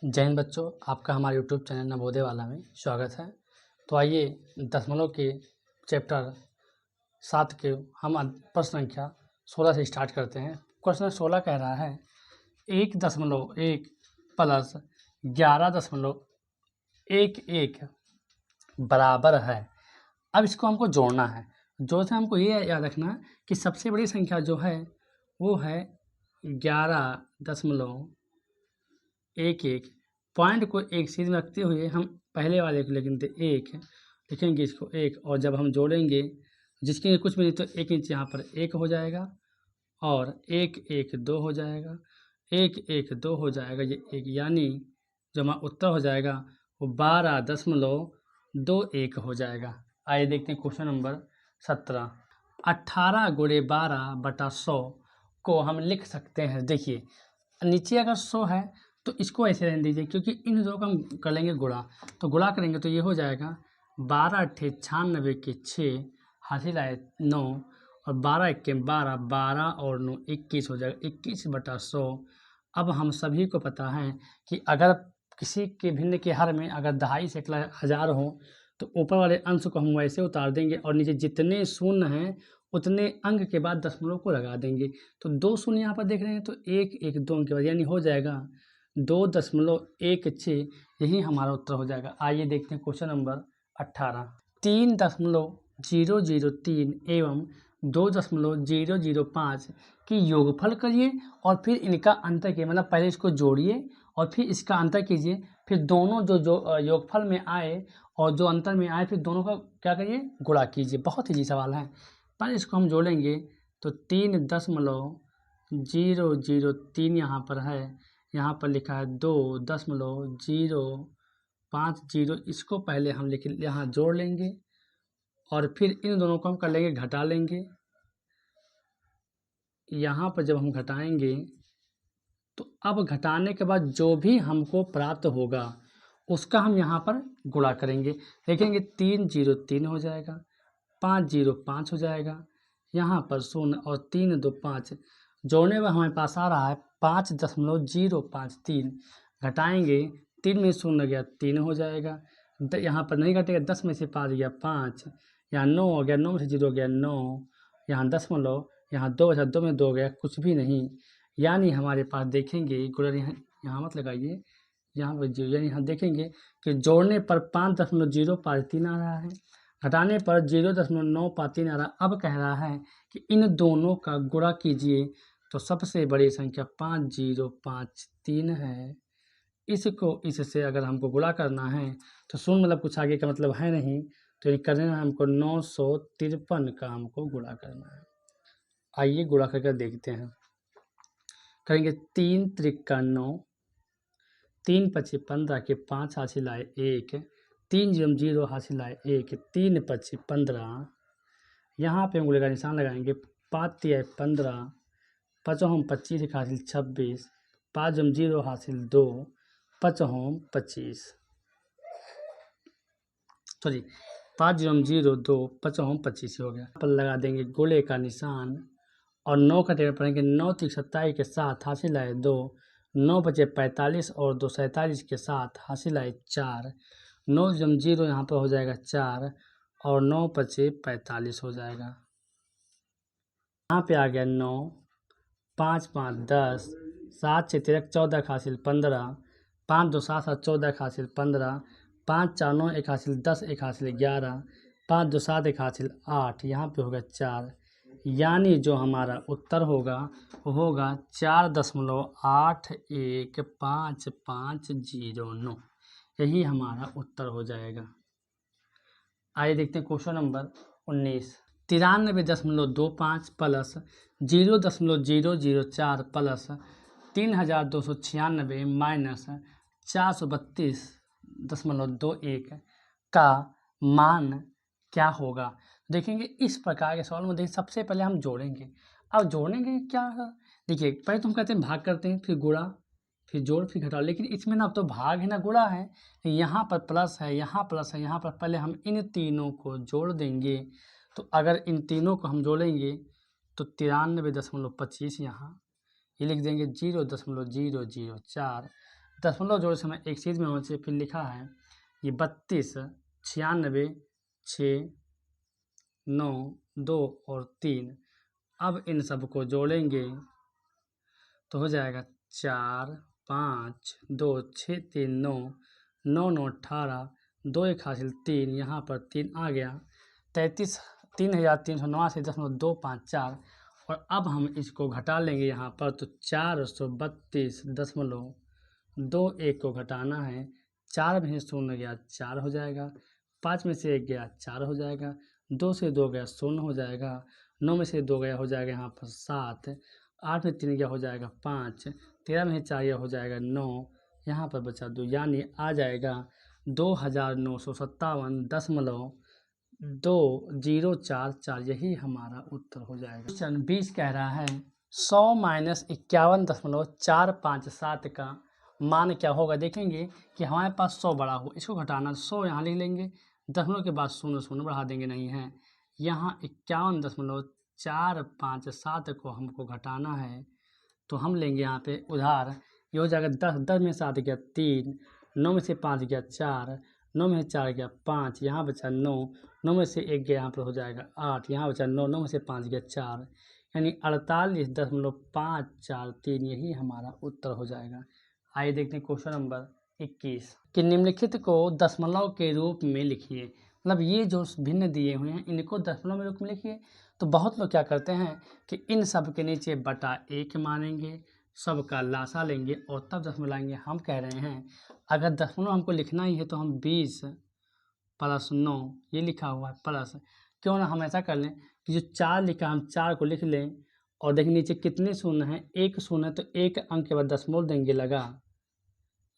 जय हिंद बच्चों, आपका हमारे यूट्यूब चैनल नवोदय वाला में स्वागत है। तो आइए दशमलव के चैप्टर 7 के हम प्रश्न संख्या 16 से स्टार्ट करते हैं। क्वेश्चन 16 कह रहा है 1.1 प्लस 11.11 बराबर है। अब इसको हमको जोड़ना है। जोड़ते हमको ये याद रखना कि सबसे बड़ी संख्या जो है वो है 11.11। पॉइंट को एक सीध में रखते हुए हम पहले वाले को लिखेंगे एक, लिखेंगे इसको एक, और जब हम जोड़ेंगे जिसके कुछ भी नहीं तो 1 इंच यहाँ पर 1 हो जाएगा और 1 1 2 हो जाएगा, 1 1 2 हो जाएगा, ये एक, यानी जो हमारा उत्तर हो जाएगा वो 12.21 हो जाएगा। आइए देखते हैं क्वेश्चन नंबर 17। 18 गुणे 12/100 को हम लिख सकते हैं। देखिए नीचे अगर 100 है तो इसको ऐसे रहने दीजिए, क्योंकि इन दो का हम कर लेंगे गुणा। तो गुणा करेंगे तो ये हो जाएगा 12 अट्ठे 96 के 6 हासिल आए 9 और 12 1 के 12, 12 और 9 21 हो जाएगा, 21/100। अब हम सभी को पता है कि अगर किसी के भिन्न के हर में अगर दहाई से 1000 हो तो ऊपर वाले अंश को हम वैसे उतार देंगे और नीचे जितने शून्य हैं उतने अंक के बाद दशमलव को लगा देंगे। तो 2 शून्य यहाँ पर देख रहे हैं तो 1 1 2 के बाद यानी हो जाएगा 2.16। यही हमारा उत्तर हो जाएगा। आइए देखते हैं क्वेश्चन नंबर 18। 3.003 एवं 2.005 की योगफल करिए और फिर इनका अंतर कीजिए। मतलब पहले इसको जोड़िए और फिर इसका अंतर कीजिए, फिर दोनों जो योगफल में आए और जो अंतर में आए फिर दोनों का क्या करिए, गुणा कीजिए। बहुत ईजी सवाल है। पर इसको हम जोड़ेंगे तो 3.003 यहाँ पर है, यहाँ पर लिखा है 2.050। इसको पहले हम लिख यहाँ जोड़ लेंगे और फिर इन दोनों को हम कर लेंगे, घटा लेंगे। यहाँ पर जब हम घटाएंगे तो अब घटाने के बाद जो भी हमको प्राप्त होगा उसका हम यहाँ पर गुणा करेंगे। देखेंगे 303 हो जाएगा, 505 हो जाएगा, यहाँ पर 0 और 3 2 5 जोड़ने में हमारे पास आ रहा है 5.053। घटाएंगे 3 में 0 गया 3 हो जाएगा, यहाँ पर नहीं घटेगा, 10 में से 5 गया 5, यहाँ 9 हो गया, 9 में से 0 गया 9, यहाँ दशमलव, यहाँ 2 बचा 2 में 2 गया कुछ भी नहीं, यानी हमारे पास देखेंगे गुणन यहाँ मत लगाइए, यहाँ पर 0, यानी हम देखेंगे कि जोड़ने पर 5.053 आ रहा है, घटाने पर 0.953 आ रहा है। अब कह रहा है कि इन दोनों का गुणा कीजिए तो सबसे बड़ी संख्या 5053 है। इसको इससे अगर हमको गुणा करना है तो शून्य मतलब कुछ आगे का मतलब है नहीं, तो ये करना है हमको 953 का हमको गुणा करना है। आइए गुणा करके देखते हैं। करेंगे 3 त्रिका 9, 3 पच्ची 15 के 5 हासिल आए 1, 3 0 हासिल आए 1, 3 पच्ची 15, यहाँ पे उंगली का निशान लगाएंगे, 5 तिया 15, 5 25 हासिल 26, 5 0 हासिल 2, 5 25, सॉरी 5 0 2, 5 25 हो गया। पर लगा देंगे गोले का निशान और 9 का टेबल पढ़ेंगे, 9 3 27 के साथ हासिल आए 2, 9 बचे 45 और 2 47 के साथ हासिल आए 4, 9 0 यहाँ पर हो जाएगा 4 और 9 बचे 45 हो जाएगा। यहाँ पे आ गया 9, 5 5 10, 7 6 13 14 हासिल 15, 5 2 7 7 14 हासिल 15, 5 4 9 1 हासिल 10 1 हासिल 11, 5 2 7 1 हासिल 8, यहाँ पे होगा 4, यानी जो हमारा उत्तर होगा वो होगा 4.81550। यही हमारा उत्तर हो जाएगा। आइए देखते हैं question number 19। 93.25 plus 0.004 plus 3296 minus 432.21 का मान क्या होगा। देखेंगे इस प्रकार के सवाल में देखिए सबसे पहले हम जोड़ेंगे। अब जोड़ेंगे क्या, देखिए पहले तो हम कहते हैं भाग करते हैं, फिर गुणा, फिर जोड़, फिर घटाओ, लेकिन इसमें ना अब तो भाग है ना गुणा है, यहाँ पर प्लस है, यहाँ प्लस है, यहाँ पर पहले हम इन तीनों को जोड़ देंगे। तो अगर इन तीनों को हम जोड़ेंगे तो 93.25 यहाँ ये लिख देंगे 0.004 दशमलव जोड़े समय एक चीज़ में होना चाहिए। फिर लिखा है ये 32, 96, 6, 9, 2 और 3। अब इन सब को जोड़ेंगे तो हो जाएगा 4, 5, 2, 6, 3, 9, 9, 9, 18, 2 1 हासिल 3, यहाँ पर 3 आ गया 33, 3389.254। और अब हम इसको घटा लेंगे यहाँ पर तो 432.21 को घटाना है। 4 में से 0 गया 4 हो जाएगा, 5 में से 1 गया 4 हो जाएगा, 2 से 2 गया 0 हो जाएगा, 9 में से 2 गया हो जाएगा यहाँ पर 7, 8 में 3 गया हो जाएगा 5, 13 में 4 गया हो जाएगा 9, यहाँ पर बचा 2, यानी आ जाएगा 2957.2044। यही हमारा उत्तर हो जाएगा। क्वेश्चन 20 कह रहा है 100 - 51.457 का मान क्या होगा। देखेंगे कि हमारे पास 100 बड़ा हो, इसको घटाना 100 यहाँ लिख लेंगे, दशमलव के बाद 0 0 बढ़ा देंगे, नहीं है यहाँ 51.457 को हमको घटाना है तो हम लेंगे यहाँ पे उधार। ये हो जाएगा 10, 10 में 7 गया 3, 9 में से 5 गया 4, 9 में से 4 गया 5, यहाँ बचा 9, 9 में से 1 गया यहाँ पर हो जाएगा 8, यहाँ बचा 9, 9 में से 5 गया 4, यानी 48.543। यही हमारा उत्तर हो जाएगा। आइए देखते हैं क्वेश्चन नंबर 21 कि निम्नलिखित को दशमलव के रूप में लिखिए। मतलब ये जो भिन्न दिए हुए हैं इनको दशमलव में रूप में लिखिए। तो बहुत लोग क्या करते हैं कि इन सब के नीचे बटा 1 मानेंगे, सबका लासा लेंगे और तब दशमलव लाएंगे। हम कह रहे हैं अगर दशमलव हमको लिखना ही है तो हम 20 + 9 ये लिखा हुआ है प्लस, क्यों ना हम ऐसा कर लें कि जो 4 लिखा हम 4 को लिख लें और देखें नीचे कितने शून्य हैं, 1 शून्य है तो 1 अंक के बाद दशमलव देंगे लगा,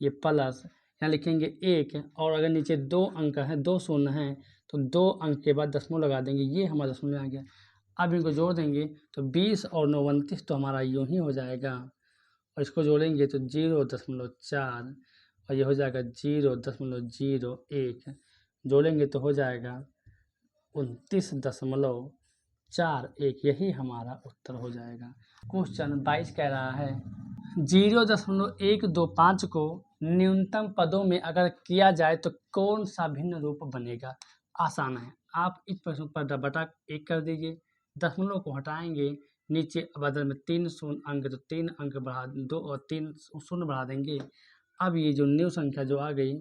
ये प्लस यहाँ लिखेंगे 1, और अगर नीचे 2 अंक है 2 शून्य हैं तो 2 अंक के बाद दशमलव लगा देंगे, ये हमारा दशमलव आ गया। अब इनको जोड़ देंगे तो 20 और 9 29 तो हमारा यूँ ही हो जाएगा, और इसको जोड़ेंगे तो 0.4 और ये हो जाएगा 0.01, जोड़ेंगे तो हो जाएगा 29.41। यही हमारा उत्तर हो जाएगा। क्वेश्चन 22 कह रहा है 0.125 को न्यूनतम पदों में अगर किया जाए तो कौन सा भिन्न रूप बनेगा। आसान है, आप इस प्रश्न पर बटा 1 कर दीजिए, दशमलव को हटाएंगे, नीचे बदल में 3 शून्य अंक तो 3 अंक बढ़ा 2 और 3 शून्य बढ़ा देंगे। अब ये जो न्यू संख्या जो आ गई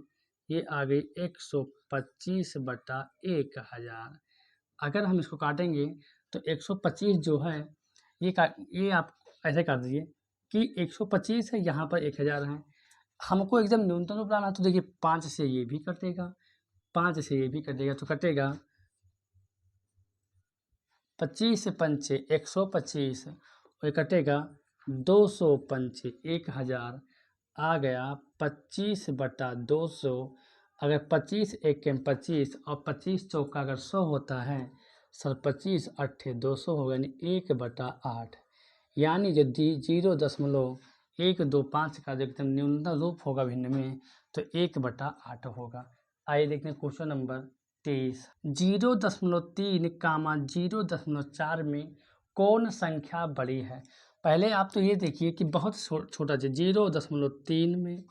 ये आ गई 125/1000। अगर हम इसको काटेंगे तो 125 जो है ये आप ऐसे कर दीजिए कि 125 है, यहाँ पर 1000 है। हमको एकदम न्यूनतम रूप लाना तो देखिए 5 से ये भी कटेगा, 5 से ये भी कटेगा तो कटेगा 25 से 5 125 और कटेगा 200 पंचे 1000 आ गया 25/200। अगर 25 एक 25 और 25 चौका अगर 100 होता है सर 25 अट्ठे 200 होगा, यानी 1/8, यानी जो 0.125 का जो एकदम न्यूनतम रूप होगा भिन्न में तो 1/8 होगा। आइए देखते हैं क्वेश्चन नंबर 23 0.3, 0.4 में कौन संख्या बड़ी है। पहले आप तो ये देखिए कि बहुत छोटा है 0.3 में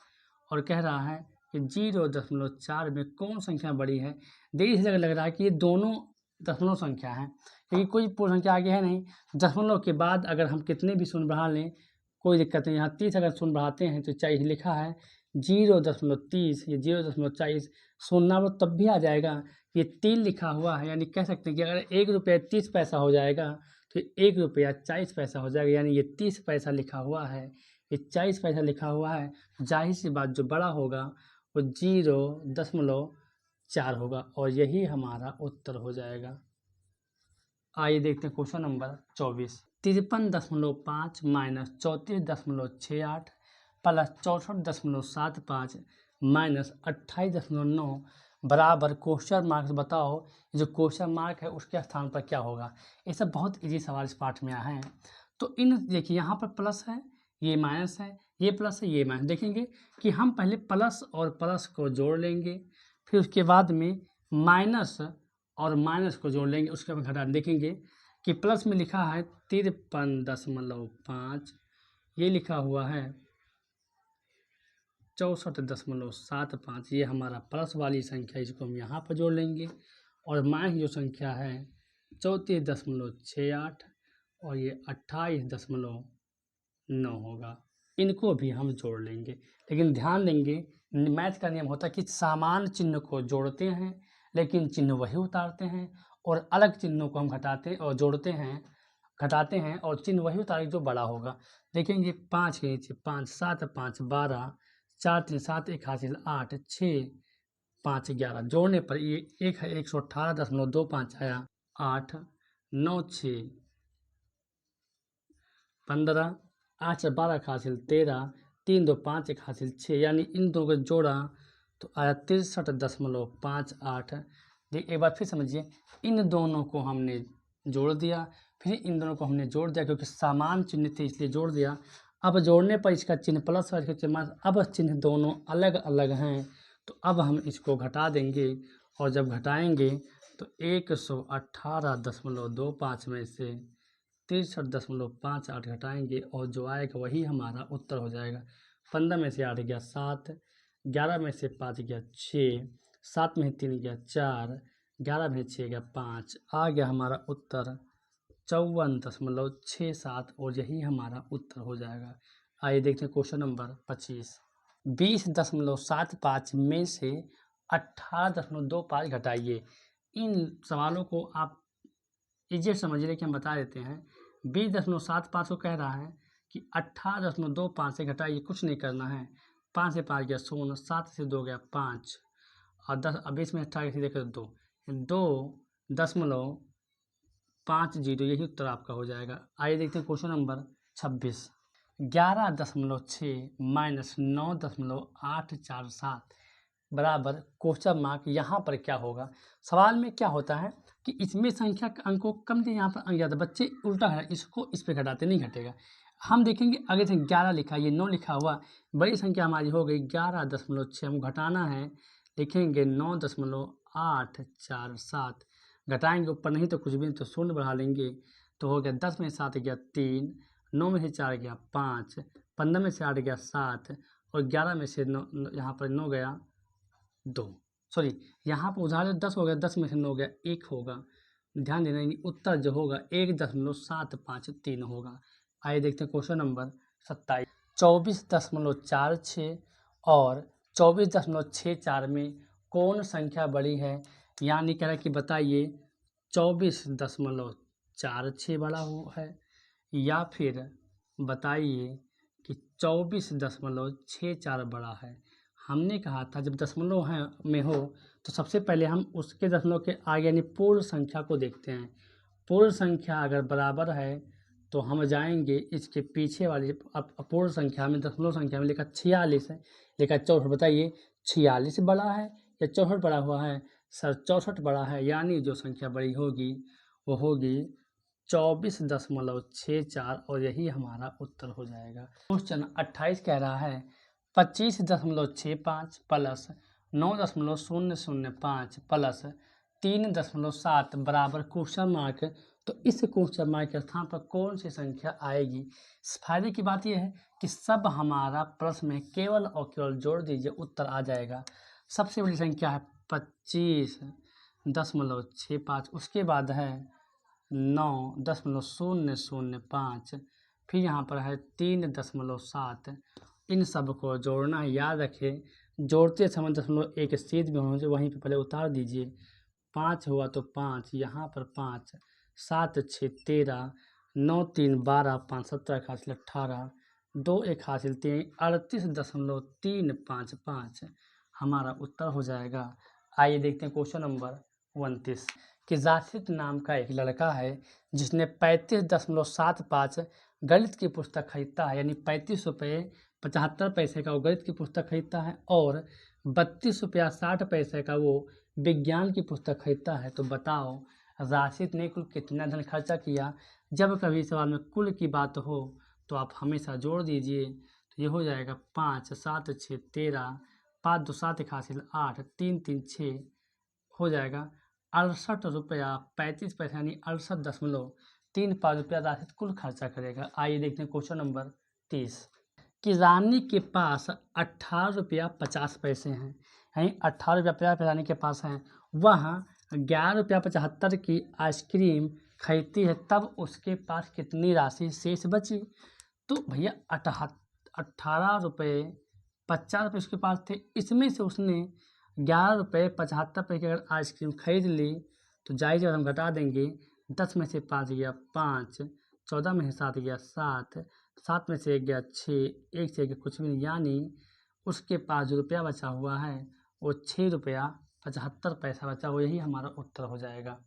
और कह रहा है कि 0.4 में कौन संख्या बड़ी है। देखिए से लग रहा है कि ये दोनों दशमलव संख्या है, क्योंकि कोई पूर्ण संख्या आगे है नहीं। दशमलव के बाद अगर हम कितने भी शून्य बढ़ा लें कोई दिक्कत नहीं। यहाँ 30 अगर शून्य बढ़ाते हैं तो 40 लिखा है 0.30 या 0.40 शून्य वो तब भी आ जाएगा। ये 3 लिखा हुआ है, यानी कह सकते हैं कि अगर 1 रुपया 30 पैसा हो जाएगा तो 1 रुपया 40 पैसा हो जाएगा, यानी ये 30 पैसा लिखा हुआ है, ये 40 पैसा लिखा हुआ है। जाहिर सी बात जो बड़ा होगा वो 0.4 होगा और यही हमारा उत्तर हो जाएगा। आइए देखते हैं question number 24 53.5 minus 34.68 plus 64.75 minus 28.9 बराबर क्वेश्चन मार्क्स। बताओ जो क्वेश्चन मार्क है उसके स्थान पर क्या होगा। ये सब बहुत इजी सवाल इस पाठ में आए हैं। तो इन देखिए यहाँ पर प्लस है, ये माइनस है, ये प्लस है, ये माइनस। देखेंगे कि हम पहले प्लस और प्लस को जोड़ लेंगे, फिर उसके बाद में माइनस और माइनस को जोड़ लेंगे, उसके बाद घटा देखेंगे कि प्लस में लिखा है 53.5, ये लिखा हुआ है 64.75 ये हमारा प्लस वाली संख्या, इसको हम यहाँ पर जोड़ लेंगे। और माइनस जो संख्या है 34.68 और ये 28.9 होगा, इनको भी हम जोड़ लेंगे। लेकिन ध्यान देंगे, मैथ का नियम होता है कि समान चिन्ह को जोड़ते हैं लेकिन चिन्ह वही उतारते हैं, और अलग चिन्हों को हम घटाते और जोड़ते हैं, घटाते हैं और चिन्ह वही उतारेंगे जो बड़ा होगा। देखेंगे 5 के नीचे 5, 7 5 12, 4 3 7 1 हासिल 8, 6 5 11, जोड़ने पर ये 118.25 आया। 8 9 6 15, 8 से 12 का हासिल 13, 3 2 5 1 हासिल 6, यानी इन दोनों को जोड़ा तो आया 63.58। देखिए एक बार फिर समझिए, इन दोनों को हमने जोड़ दिया, फिर इन दोनों को हमने जोड़ दिया क्योंकि समान चिन्ह थे इसलिए जोड़ दिया। अब जोड़ने पर इसका चिन्ह प्लस और इसका चिन्ह माइनस, अब चिन्ह दोनों अलग अलग हैं तो अब हम इसको घटा देंगे, और जब घटाएंगे तो 118.25 में से 63.58 घटाएंगे और जो आएगा वही हमारा उत्तर हो जाएगा। 15 में से 8 गया 7, 11 में से 5 गया 6, 7 में 3 गया 4, 11 में 6 गया 5, आ गया हमारा उत्तर 54.67 और यही हमारा उत्तर हो जाएगा। आइए देखते हैं क्वेश्चन नंबर 25। 20.75 में से 18.25 घटाइए। इन सवालों को आप इजिएट समझिए कि हम बता देते हैं। 20.75 को कह रहा है कि 18.25 से घटाइए, कुछ नहीं करना है। 5 से 5 गया 0, 7 से 2 गया 5 और 10, अब इसमें 18 से देखो 2.50, यही उत्तर आपका हो जाएगा। आइए देखते हैं क्वेश्चन नंबर 26। 11.6 माइनस 9.847 बराबर क्वेश्चन मार्क। यहाँ पर क्या होगा, सवाल में क्या होता है कि इसमें संख्या अंक को कम दिए, यहाँ पर अंक ज़्यादा, बच्चे उल्टा है, इसको इस पे घटाते नहीं घटेगा। हम देखेंगे आगे से 11 लिखा, ये 9 लिखा हुआ, बड़ी संख्या हमारी हो गई 11.6, हम घटाना है, लिखेंगे 9.847, घटाएंगे ऊपर नहीं तो कुछ भी नहीं, तो शून्य बढ़ा लेंगे तो हो गया 10 में 7 गया 3, 9 में से 4 गया 5, 15 में से 8 गया 7 और 11 में से 9, यहाँ पर 9 गया 2, सॉरी यहाँ पर उदाहरण 10 हो गया, 10 में से 9 गया 1 होगा। ध्यान देना, उत्तर जो होगा 1.753 होगा। आइए देखते हैं क्वेश्चन नंबर 27। 24.46 और 24.64 में कौन संख्या बड़ी है, यानी कह रहा है कि बताइए 24.46 बड़ा हो है या फिर बताइए कि 24.64 बड़ा है। हमने कहा था जब दशमलव है में हो तो सबसे पहले हम उसके दशमलव के आगे यानी पूर्ण संख्या को देखते हैं। पूर्ण संख्या अगर बराबर है तो हम जाएंगे इसके पीछे वाली अपूर्ण संख्या में, दशमलव संख्या में लिखा 46 है, लिखा 64, बताइए 46 बड़ा है या 64 बड़ा हुआ है? सर 64 बड़ा है, यानी जो संख्या बड़ी होगी वो होगी 24.64 और यही हमारा उत्तर हो जाएगा। क्वेश्चन 28 कह रहा है 25.65 प्लस 9.005 प्लस 3.7 बराबर क्वेश्चन मार्क। तो इस क्वेश्चन मार्क के स्थान पर कौन सी संख्या आएगी? फायदे की बात यह है कि सब हमारा प्रश्न में केवल और केवल जोड़ दीजिए, उत्तर आ जाएगा। सबसे बड़ी संख्या है 25.65, उसके बाद है 9.005, फिर यहाँ पर है 3.7। इन सब को जोड़ना है, याद रखें जोड़ते समय 0.1 सीध में होना चाहिए, वहीं पे पहले उतार दीजिए। 5 हुआ तो 5, यहाँ पर 5, 7 6 13, 9 3 12, 5 17 का हासिल 18, 2 1 हासिल 3, 38.355 हमारा उत्तर हो जाएगा। आइए देखते हैं क्वेश्चन नंबर 29 कि जासिद नाम का एक लड़का है जिसने 35.75 गणित की पुस्तक खरीदता है, यानी 35 रुपये 75 पैसे का वो गणित की पुस्तक खरीदता है और 32 रुपया 60 पैसे का वो विज्ञान की पुस्तक खरीदता है। तो बताओ राशिद ने कुल कितना धन खर्चा किया? जब कभी सवाल में कुल की बात हो तो आप हमेशा जोड़ दीजिए, तो ये हो जाएगा 5 7 6 13, 5 2 7 1 हासिल 8, 3 3 6 हो जाएगा 68 रुपया 35 पैसा, यानी 68.35 रुपया राशिद कुल खर्चा करेगा। आइए देखते हैं क्वेश्चन नंबर 30 कि रानी के पास 18 रुपया 50 पैसे हैं, यानी 18 रुपया 50 पैसे रानी के पास हैं। वह 11 रुपया 75 की आइसक्रीम खरीदती है, तब उसके पास कितनी राशि शेष बची? तो भैया 18 रुपये 50 रुपये उसके पास थे, इसमें से उसने 11 रुपये 75 पैसे की अगर आइसक्रीम खरीद ली तो जायज़ हम घटा देंगे। 10 में से 5 गया 5, 14 में से 7 गया 7, 7 में से 1 गया 6, 1 से 1 कुछ भी नहीं, यानी उसके पास जो रुपया बचा हुआ है वो 6 रुपया 75 पैसा बचा, वो यही हमारा उत्तर हो जाएगा।